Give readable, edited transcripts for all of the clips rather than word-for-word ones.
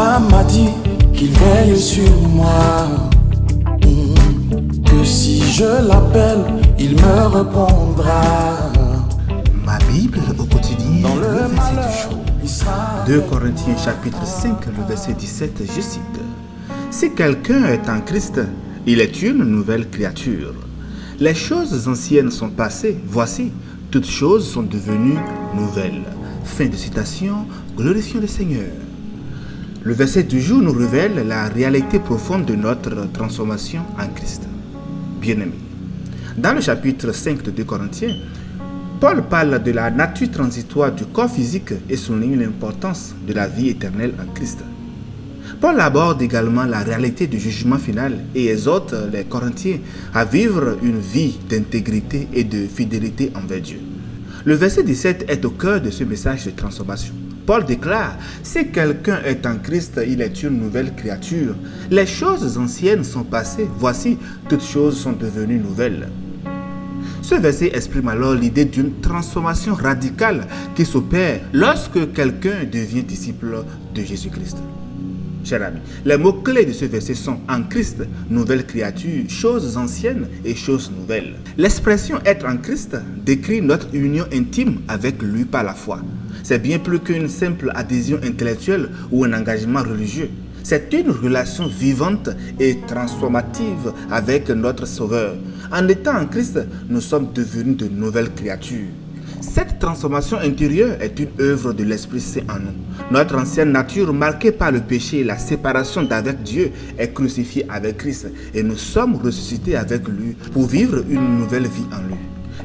Papa m'a dit qu'il veille sur moi, que si je l'appelle, il me répondra. Ma Bible au quotidien, Dans le le verset malheur, du jour. il sera 2 Corinthiens chapitre 5, le verset 17, je cite. Si quelqu'un est en Christ, il est une nouvelle créature. Les choses anciennes sont passées, voici, toutes choses sont devenues nouvelles. Fin de citation, glorifions le Seigneur. Le verset du jour nous révèle la réalité profonde de notre transformation en Christ. Bien-aimés, dans le chapitre 5 de 2 Corinthiens, Paul parle de la nature transitoire du corps physique et souligne l'importance de la vie éternelle en Christ. Paul aborde également la réalité du jugement final et exhorte les Corinthiens à vivre une vie d'intégrité et de fidélité envers Dieu. Le verset 17 est au cœur de ce message de transformation. Paul déclare « Si quelqu'un est en Christ, il est une nouvelle créature. Les choses anciennes sont passées, voici, toutes choses sont devenues nouvelles. » Ce verset exprime alors l'idée d'une transformation radicale qui s'opère lorsque quelqu'un devient disciple de Jésus-Christ. Chers amis, les mots-clés de ce verset sont « en Christ, nouvelle créature, choses anciennes et choses nouvelles ». L'expression « être en Christ » décrit notre union intime avec lui par la foi. C'est bien plus qu'une simple adhésion intellectuelle ou un engagement religieux. C'est une relation vivante et transformative avec notre Sauveur. En étant en Christ, nous sommes devenus de nouvelles créatures. Cette transformation intérieure est une œuvre de l'Esprit Saint en nous. Notre ancienne nature, marquée par le péché et la séparation d'avec Dieu, est crucifiée avec Christ et nous sommes ressuscités avec lui pour vivre une nouvelle vie en lui.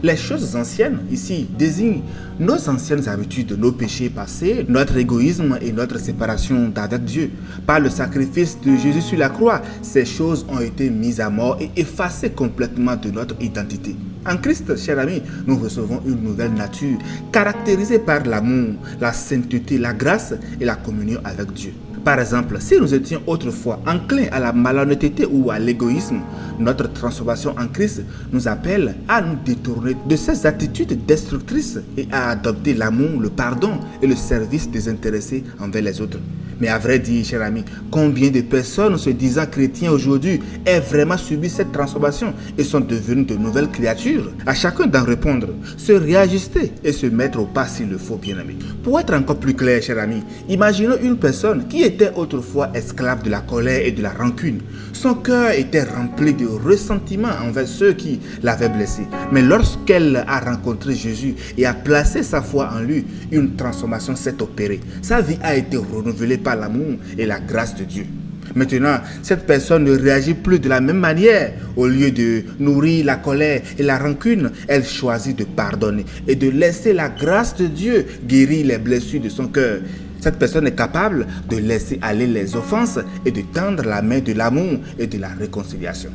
Les choses anciennes, ici, désignent nos anciennes habitudes, nos péchés passés, notre égoïsme et notre séparation d'avec Dieu. Par le sacrifice de Jésus sur la croix, ces choses ont été mises à mort et effacées complètement de notre identité. En Christ, chers amis, nous recevons une nouvelle nature, caractérisée par l'amour, la sainteté, la grâce et la communion avec Dieu. Par exemple, si nous étions autrefois enclins à la malhonnêteté ou à l'égoïsme, notre transformation en Christ nous appelle à nous détourner de ces attitudes destructrices et à adopter l'amour, le pardon et le service désintéressé envers les autres. Mais à vrai dire, chers amis, combien de personnes se disant chrétiens aujourd'hui aient vraiment subi cette transformation et sont devenues de nouvelles créatures? À chacun d'en répondre, se réajuster et se mettre au pas s'il le faut, bien amis. Pour être encore plus clair, chers amis, imaginons une personne qui était autrefois esclave de la colère et de la rancune. Son cœur était rempli de ressentiment envers ceux qui l'avaient blessé. Mais lorsqu'elle a rencontré Jésus et a placé sa foi en lui, une transformation s'est opérée. Sa vie a été renouvelée par l'amour et la grâce de Dieu. Maintenant, cette personne ne réagit plus de la même manière. Au lieu de nourrir la colère et la rancune, elle choisit de pardonner et de laisser la grâce de Dieu guérir les blessures de son cœur. Cette personne est capable de laisser aller les offenses et de tendre la main de l'amour et de la réconciliation.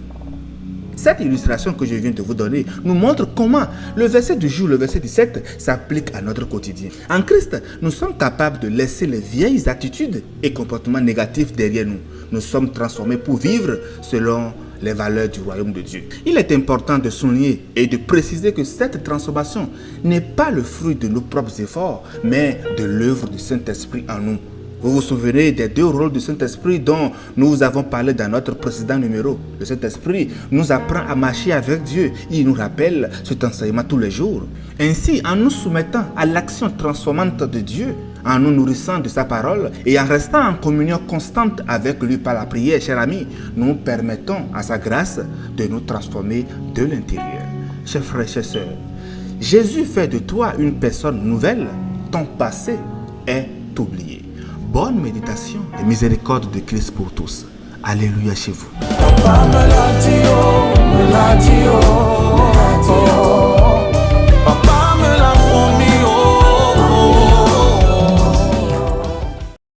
Cette illustration que je viens de vous donner nous montre comment le verset du jour, le verset 17, s'applique à notre quotidien. En Christ, nous sommes capables de laisser les vieilles attitudes et comportements négatifs derrière nous. Nous sommes transformés pour vivre selon les valeurs du royaume de Dieu. Il est important de souligner et de préciser que cette transformation n'est pas le fruit de nos propres efforts, mais de l'œuvre du Saint-Esprit en nous. Vous vous souvenez des deux rôles du Saint-Esprit dont nous avons parlé dans notre précédent numéro. Le Saint-Esprit nous apprend à marcher avec Dieu. Il nous rappelle cet enseignement tous les jours. Ainsi, en nous soumettant à l'action transformante de Dieu, en nous nourrissant de sa parole et en restant en communion constante avec lui par la prière, chers amis, nous permettons à sa grâce de nous transformer de l'intérieur. Chers frères et chers sœurs, Jésus fait de toi une personne nouvelle. Ton passé est oublié. Bonne méditation et miséricorde de Christ pour tous. Alléluia chez vous. Papa me l'a dit, oh, me l'a dit, oh.